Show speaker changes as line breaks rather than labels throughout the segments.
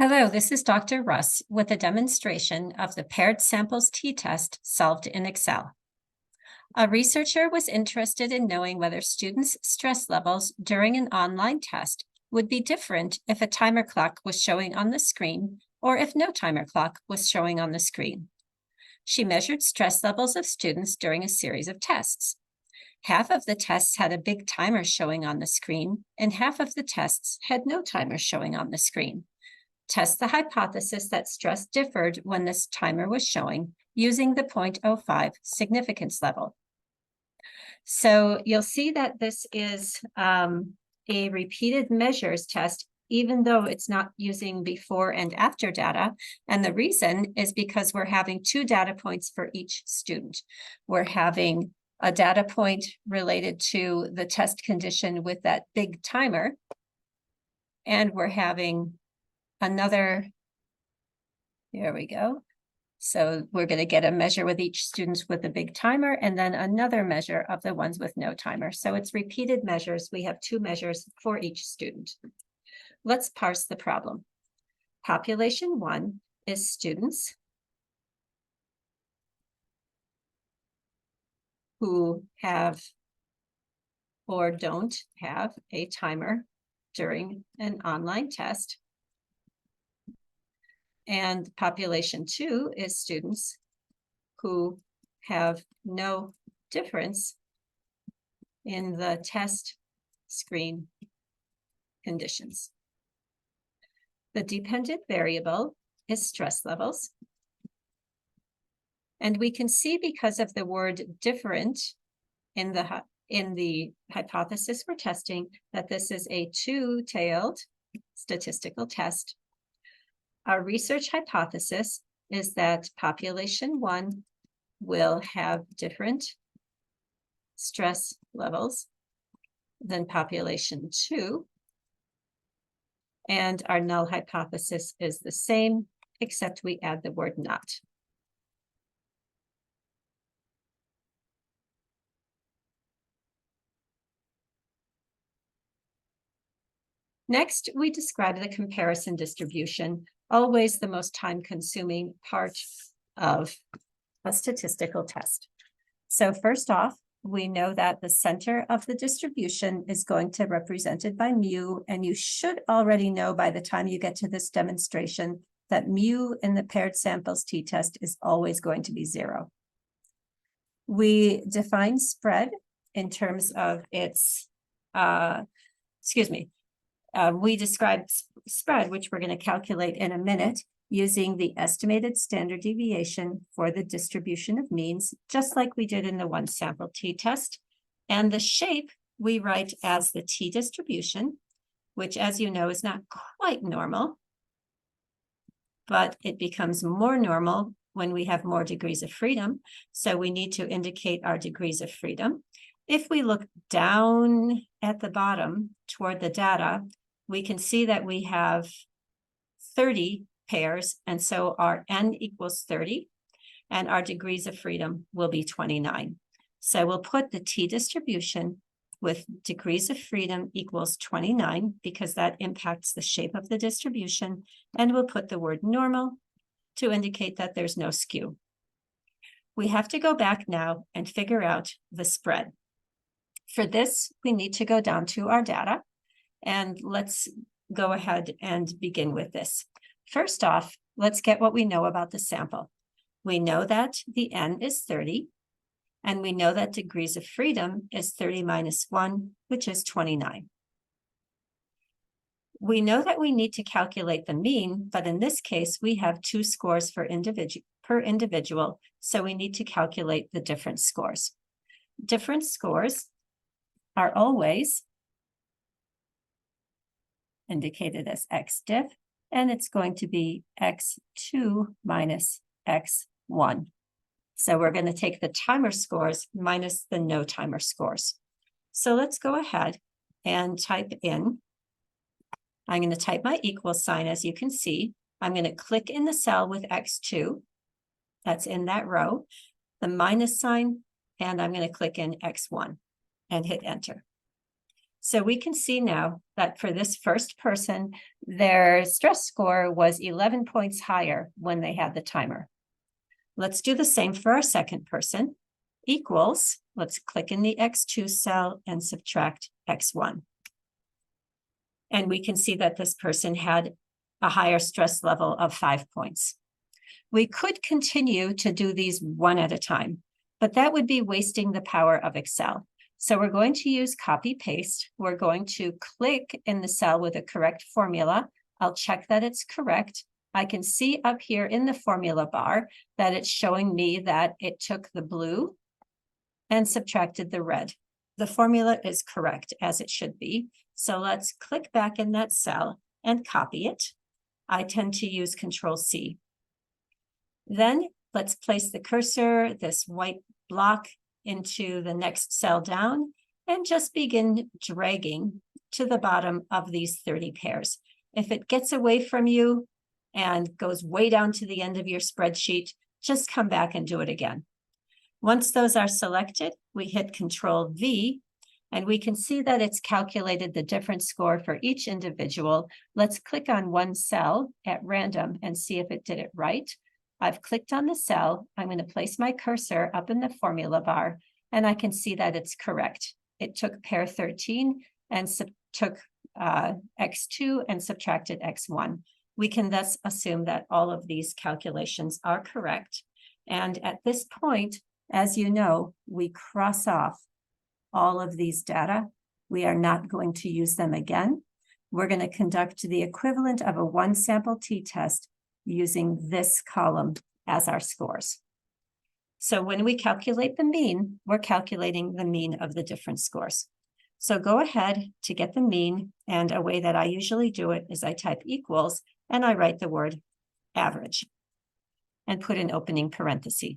Hello, this is Dr. Russ with a demonstration of the paired samples t-test solved in Excel. A researcher was interested in knowing whether students' stress levels during an online test would be different if a timer clock was showing on the screen or if no timer clock was showing on the screen. She measured stress levels of students during a series of tests. Half of the tests had a big timer showing on the screen, and half of the tests had no timer showing on the screen. Test the hypothesis that stress differed when this timer was showing using the 0.05 significance level. So you'll see that this is a repeated measures test, even though it's not using before and after data. And the reason is because we're having two data points for each student. We're having a data point related to the test condition with that big timer, and we're having another, there we go. So we're going to get a measure with each student with a big timer and then another measure of the ones with no timer. So it's repeated measures. We have two measures for each student. Let's parse the problem. Population 1 is students who have or don't have a timer during an online test. And population 2 is students who have no difference in the test screen conditions. The dependent variable is stress levels. And we can see, because of the word different in the hypothesis we're testing, that this is a two-tailed statistical test. Our research hypothesis is that population 1 will have different stress levels than population 2. And our null hypothesis is the same, except we add the word not. Next, we describe the comparison distribution, always the most time-consuming part of a statistical test. So first off, we know that the center of the distribution is going to be represented by mu, and you should already know by the time you get to this demonstration that mu in the paired samples t-test is always going to be 0. We define spread in terms of its, we describe spread, which we're going to calculate in a minute, using the estimated standard deviation for the distribution of means, just like we did in the one sample t-test. And the shape we write as the t-distribution, which, as you know, is not quite normal, but it becomes more normal when we have more degrees of freedom. So we need to indicate our degrees of freedom. If we look down at the bottom toward the data, we can see that we have 30 pairs, and so our n equals 30, and our degrees of freedom will be 29. So we'll put the t-distribution with degrees of freedom equals 29, because that impacts the shape of the distribution, and we'll put the word normal to indicate that there's no skew. We have to go back now and figure out the spread. For this, we need to go down to our data, and let's go ahead and begin with this. First off, let's get what we know about the sample. We know that the n is 30, and we know that degrees of freedom is 30 minus 1, which is 29. We know that we need to calculate the mean, but in this case, we have 2 scores per individual, so we need to calculate the different scores. Different scores are always indicated as xdiff, and it's going to be x2 minus x1. So we're going to take the timer scores minus the no timer scores. So let's go ahead and type in. I'm going to type my equal sign, as you can see. I'm going to click in the cell with x2. That's in that row. The minus sign, and I'm going to click in x1 and hit enter. So we can see now that for this first person, their stress score was 11 points higher when they had the timer. Let's do the same for our second person. Equals, let's click in the X2 cell and subtract X1. And we can see that this person had a higher stress level of 5 points. We could continue to do these one at a time, but that would be wasting the power of Excel. So we're going to use copy paste. We're going to click in the cell with a correct formula. I'll check that it's correct. I can see up here in the formula bar that it's showing me that it took the blue and subtracted the red. The formula is correct as it should be. So let's click back in that cell and copy it. I tend to use Control-C. Then let's place the cursor, this white block, into the next cell down and just begin dragging to the bottom of these 30 pairs. If it gets away from you and goes way down to the end of your spreadsheet, just come back and do it again. Once those are selected, we hit Control-V, and we can see that it's calculated the different score for each individual. Let's click on one cell at random and see if it did it right. I've clicked on the cell. I'm going to place my cursor up in the formula bar, and I can see that it's correct. It took pair 13 and took X2 and subtracted X1. We can thus assume that all of these calculations are correct. And at this point, as you know, we cross off all of these data. We are not going to use them again. We're going to conduct the equivalent of a one sample t-test using this column as our scores. So when we calculate the mean, we're calculating the mean of the different scores. So go ahead to get the mean, and a way that I usually do it is I type equals and I write the word average and put an opening parenthesis.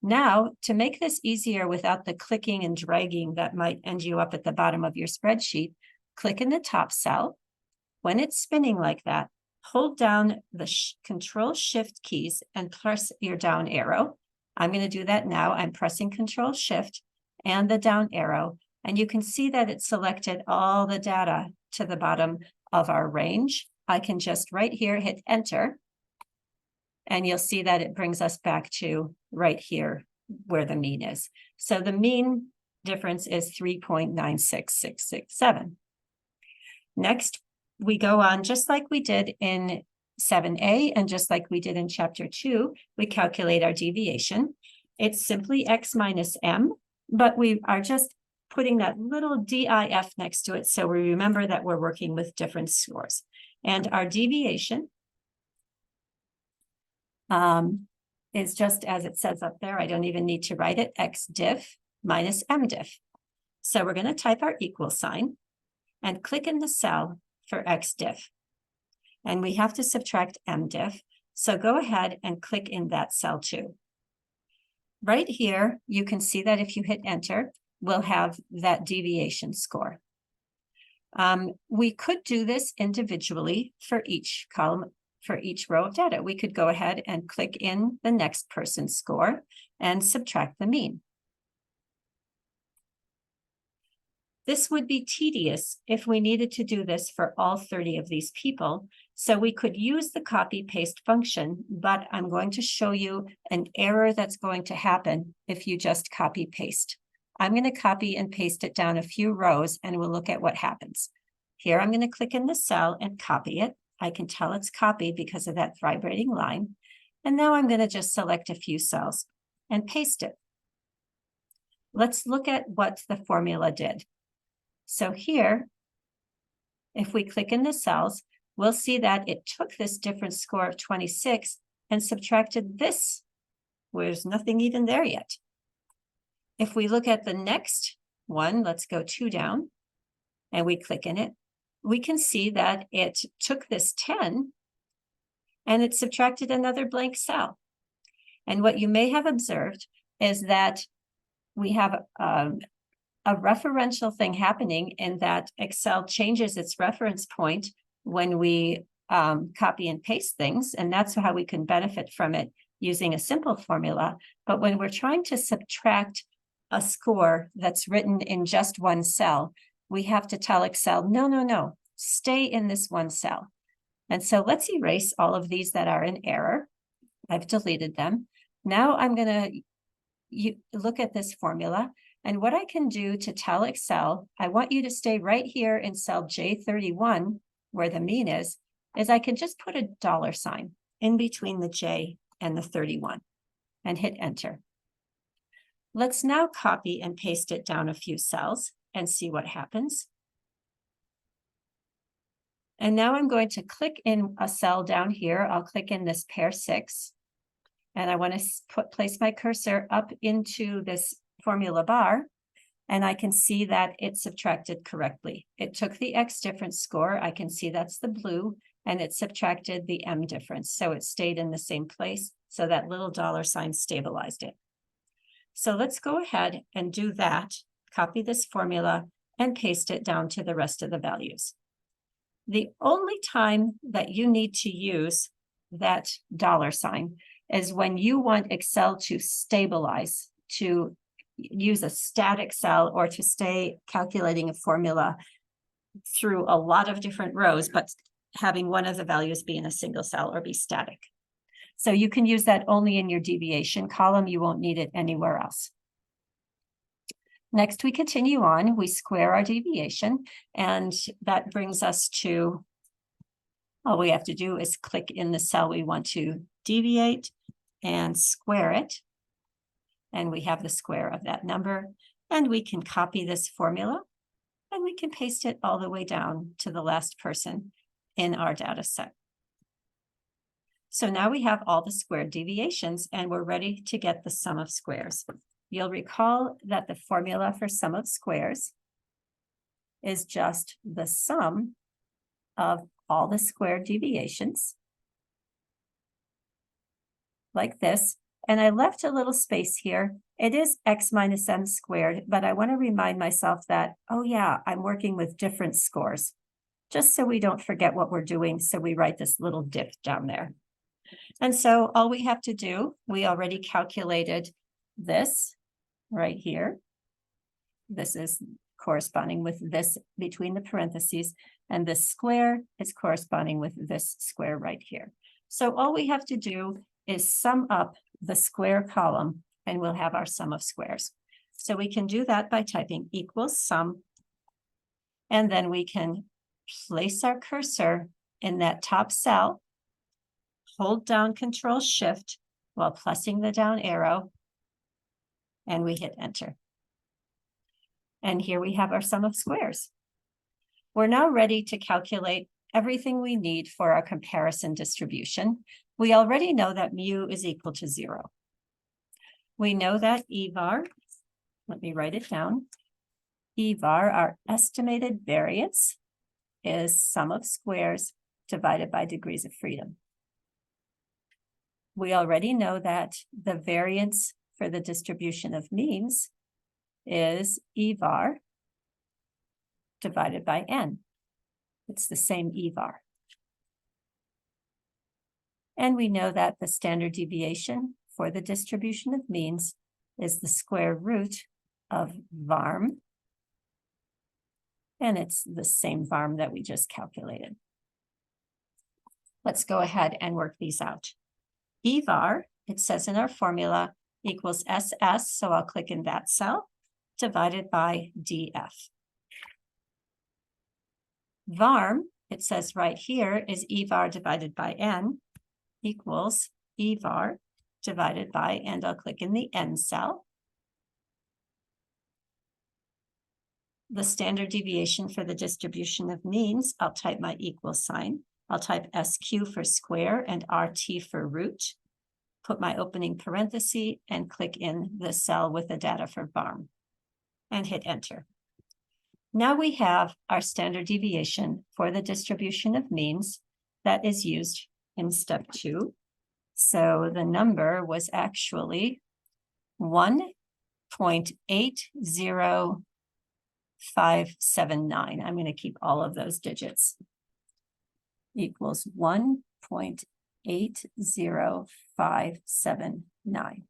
Now, to make this easier without the clicking and dragging that might end you up at the bottom of your spreadsheet, click in the top cell. When it's spinning like that, hold down the Control-Shift keys and press your down arrow. I'm going to do that now. I'm pressing Control-Shift and the down arrow, and you can see that it selected all the data to the bottom of our range. I can just right here hit Enter, and you'll see that it brings us back to right here where the mean is. So the mean difference is 3.96667. Next, we go on just like we did in 7A and just like we did in Chapter 2, we calculate our deviation. It's simply X minus M, but we are just putting that little DIF next to it so we remember that we're working with different scores. And our deviation is just as it says up there. I don't even need to write it, X diff minus M diff. So we're going to type our equal sign and click in the cell for X diff. And we have to subtract M diff. So go ahead and click in that cell too. Right here, you can see that if you hit Enter, we'll have that deviation score. We could do this individually for each column, for each row of data. We could go ahead and click in the next person's score and subtract the mean. This would be tedious if we needed to do this for all 30 of these people. So we could use the copy paste function, but I'm going to show you an error that's going to happen if you just copy paste. I'm going to copy and paste it down a few rows and we'll look at what happens. Here, I'm going to click in the cell and copy it. I can tell it's copied because of that vibrating line. And now I'm going to just select a few cells and paste it. Let's look at what the formula did. So here, if we click in the cells, we'll see that it took this different score of 26 and subtracted this, where there's nothing even there yet. If we look at the next one, let's go 2 down, and we click in it, we can see that it took this 10 and it subtracted another blank cell. And what you may have observed is that we have a referential thing happening in that Excel changes its reference point when we copy and paste things, and that's how we can benefit from it using a simple formula. But when we're trying to subtract a score that's written in just one cell, we have to tell Excel, no, stay in this one cell. And so let's erase all of these that are in error. I've deleted them. Now I'm going to look at this formula. And what I can do to tell Excel, I want you to stay right here in cell J31, where the mean is I can just put a $sign in between the J and the 31 and hit enter. Let's now copy and paste it down a few cells and see what happens. And now I'm going to click in a cell down here. I'll click in this pair 6. And I want to place my cursor up into this formula bar. And I can see that it subtracted correctly. It took the X difference score. I can see that's the blue. And it subtracted the M difference. So it stayed in the same place. So that little $sign stabilized it. So let's go ahead and do that. Copy this formula and paste it down to the rest of the values. The only time that you need to use that $sign is when you want Excel to stabilize, to use a static cell or to stay calculating a formula through a lot of different rows, but having one of the values be in a single cell or be static. So you can use that only in your deviation column. You won't need it anywhere else. Next, we continue on. We square our deviation, and that brings us to, all we have to do is click in the cell we want to deviate and square it. And we have the square of that number. And we can copy this formula, and we can paste it all the way down to the last person in our data set. So now we have all the squared deviations, and we're ready to get the sum of squares. You'll recall that the formula for sum of squares is just the sum of all the squared deviations, like this. And I left a little space here. It is x minus m squared, but I want to remind myself that, oh yeah, I'm working with difference scores, just so we don't forget what we're doing. So we write this little diff down there. And so all we have to do, we already calculated this right here. This is corresponding with this between the parentheses, and this square is corresponding with this square right here. So all we have to do is sum up the square column, and we'll have our sum of squares. So we can do that by typing equals sum, and then we can place our cursor in that top cell, hold down Control-Shift while pressing the down arrow, and we hit enter. And here we have our sum of squares. We're now ready to calculate everything we need for our comparison distribution. We already know that mu is equal to 0. We know that EVAR, let me write it down. EVAR, our estimated variance, is sum of squares divided by degrees of freedom. We already know that the variance for the distribution of means is EVAR divided by n. It's the same EVAR. And we know that the standard deviation for the distribution of means is the square root of VARM. And it's the same VARM that we just calculated. Let's go ahead and work these out. EVAR, it says in our formula, equals SS, so I'll click in that cell, divided by DF. VARM, it says right here, is EVAR divided by N, equals EVAR divided by, and I'll click in the N cell. The standard deviation for the distribution of means, I'll type my equal sign. I'll type SQ for square and RT for root, put my opening parenthesis and click in the cell with the data for VARM and hit enter. Now we have our standard deviation for the distribution of means that is used in step 2. So the number was actually 1.80579. I'm going to keep all of those digits. Equals 1.80579.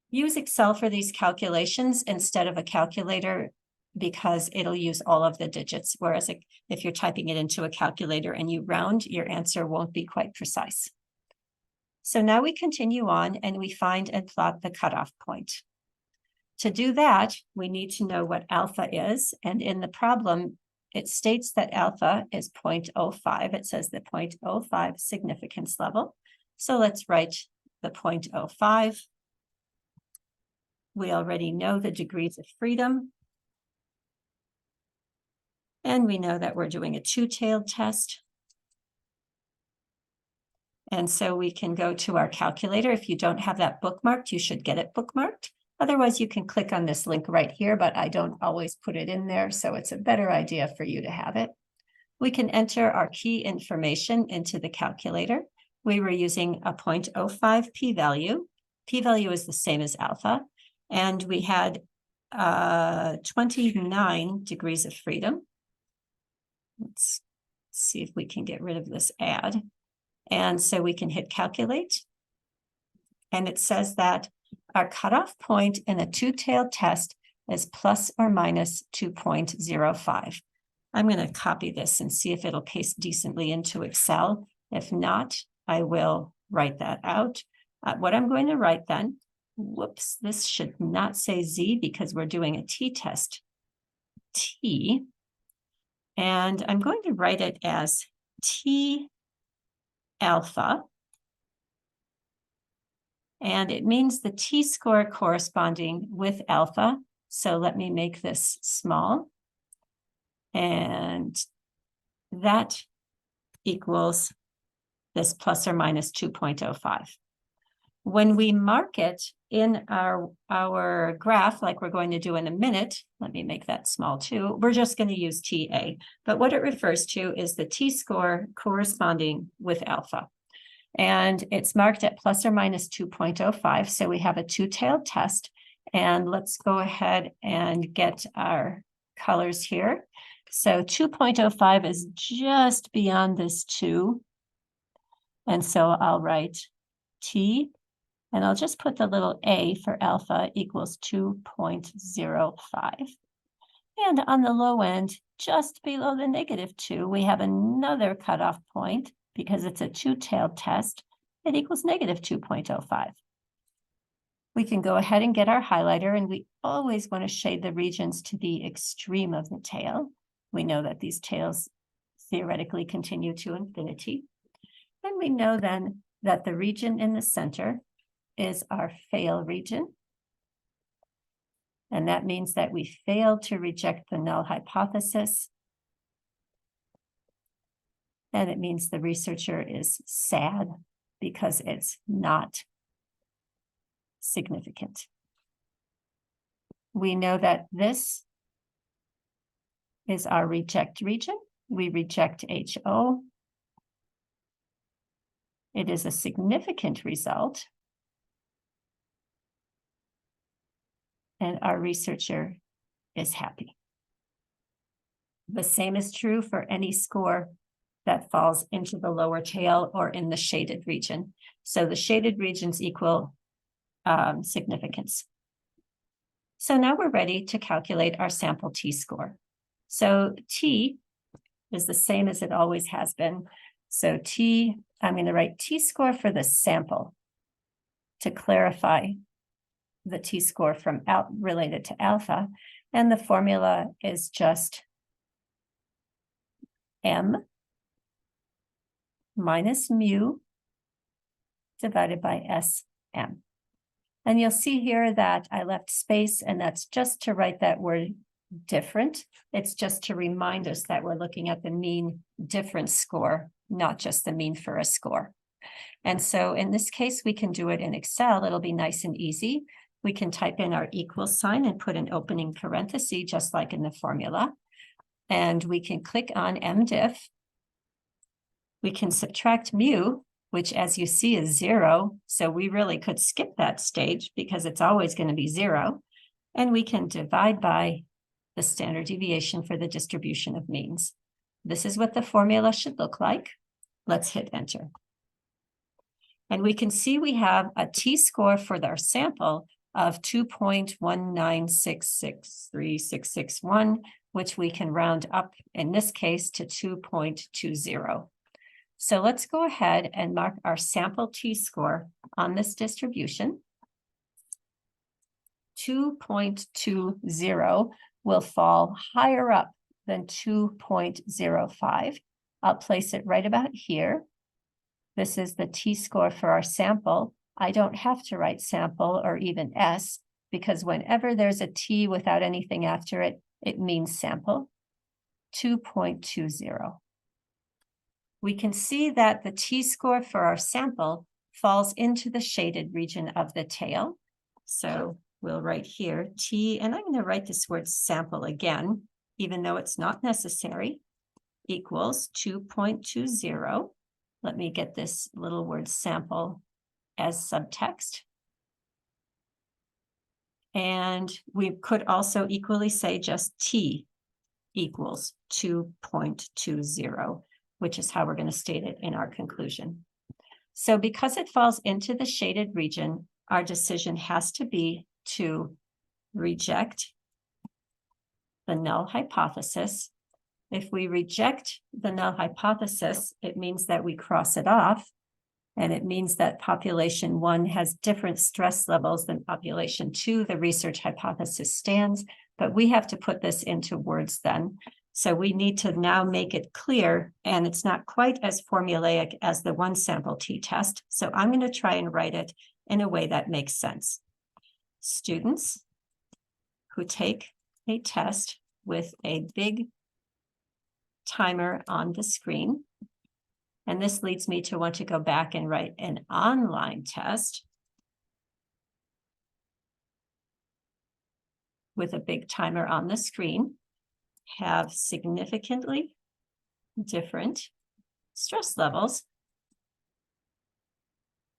Use Excel for these calculations instead of a calculator. because it'll use all of the digits, whereas if you're typing it into a calculator and you round, your answer won't be quite precise. So now we continue on and we find and plot the cutoff point. To do that, we need to know what alpha is, and in the problem, it states that alpha is 0.05. It says the 0.05 significance level. So let's write the 0.05. We already know the degrees of freedom. And we know that we're doing a two-tailed test. And so we can go to our calculator. If you don't have that bookmarked, you should get it bookmarked. Otherwise, you can click on this link right here, but I don't always put it in there, so it's a better idea for you to have it. We can enter our key information into the calculator. We were using a 0.05 p-value. P-value is the same as alpha. And we had 29 degrees of freedom. Let's see if we can get rid of this add. And so we can hit calculate. And it says that our cutoff point in a two-tailed test is plus or minus 2.05. I'm going to copy this and see if it'll paste decently into Excel. If not, I will write that out. What I'm going to write then, whoops, this should not say Z because we're doing a t-test. T. And I'm going to write it as T alpha. And it means the t-score corresponding with alpha. So let me make this small. And that equals this plus or minus 2.05. When we mark it in our graph, like we're going to do in a minute, let me make that small too, we're just going to use TA. But what it refers to is the t-score corresponding with alpha. And it's marked at plus or minus 2.05. So we have a two-tailed test. And let's go ahead and get our colors here. So 2.05 is just beyond this 2. And so I'll write T, and I'll just put the little A for alpha equals 2.05. And on the low end, just below the -2, we have another cutoff point because it's a two-tailed test. It equals -2.05. We can go ahead and get our highlighter, and we always want to shade the regions to the extreme of the tail. We know that these tails theoretically continue to infinity. And we know then that the region in the center is our fail region. And that means that we failed to reject the null hypothesis. And it means the researcher is sad because it's not significant. We know that this is our reject region. We reject HO. It is a significant result. And our researcher is happy. The same is true for any score that falls into the lower tail or in the shaded region. So the shaded regions equal significance. So now we're ready to calculate our sample t-score. So T is the same as it always has been. So I'm going to write t-score for the sample to clarify the t-score from related to alpha. And the formula is just M minus mu divided by SM. And you'll see here that I left space, and that's just to write that word different. It's just to remind us that we're looking at the mean difference score, not just the mean for a score. And so in this case, we can do it in Excel. It'll be nice and easy. We can type in our equal sign and put an opening parenthesis, just like in the formula. And we can click on MDiff. We can subtract mu, which as you see is 0. So we really could skip that stage because it's always going to be 0. And we can divide by the standard deviation for the distribution of means. This is what the formula should look like. Let's hit enter. And we can see we have a t-score for our sample of 2.1966361, which we can round up in this case to 2.20. So let's go ahead and mark our sample t-score on this distribution. 2.20 will fall higher up than 2.05. I'll place it right about here. This is the t-score for our sample. I don't have to write sample or even S, because whenever there's a t without anything after it, it means sample. 2.20. We can see that the t-score for our sample falls into the shaded region of the tail. So we'll write here t, and I'm going to write this word sample again, even though it's not necessary, equals 2.20. Let me get this little word sample as subtext. And we could also equally say just t equals 2.20, which is how we're going to state it in our conclusion. So because it falls into the shaded region, our decision has to be to reject the null hypothesis. If we reject the null hypothesis, it means that we cross it off, and it means that population 1 has different stress levels than population 2. The research hypothesis stands, but we have to put this into words then. So we need to now make it clear, and it's not quite as formulaic as the one sample t-test. So I'm going to try and write it in a way that makes sense. Students who take a test with a big timer on the screen, and this leads me to want to go back and write an online test with a big timer on the screen, have significantly different stress levels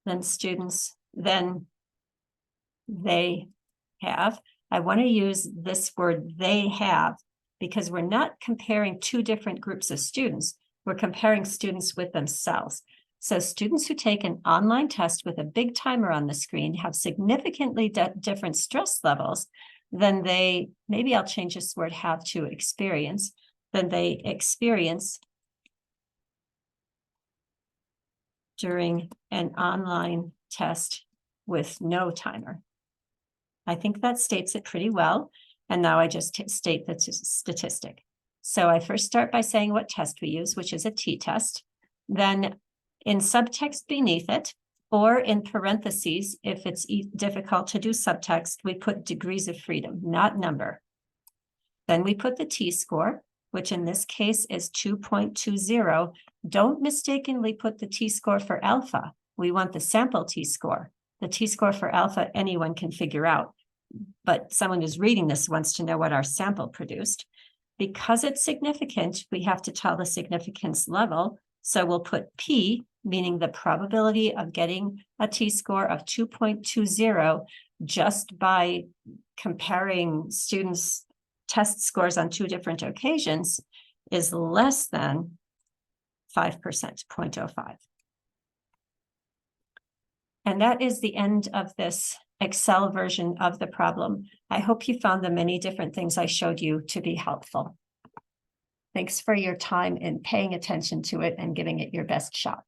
than students than they have. I want to use this word they have because we're not comparing two different groups of students. We're comparing students with themselves. So students who take an online test with a big timer on the screen have significantly different stress levels than they, maybe I'll change this word have to experience, than they experience during an online test with no timer. I think that states it pretty well. And now I just state the statistic. So I first start by saying what test we use, which is a t-test. Then in subtext beneath it, or in parentheses, if it's difficult to do subtext, we put degrees of freedom, not number. Then we put the t-score, which in this case is 2.20. Don't mistakenly put the t-score for alpha. We want the sample t-score. The t-score for alpha, anyone can figure out. But someone who's reading this wants to know what our sample produced. Because it's significant, we have to tell the significance level. So we'll put P, meaning the probability of getting a t-score of 2.20 just by comparing students' test scores on two different occasions, is less than 5%, 0.05. And that is the end of this Excel version of the problem. I hope you found the many different things I showed you to be helpful. Thanks for your time in paying attention to it and giving it your best shot.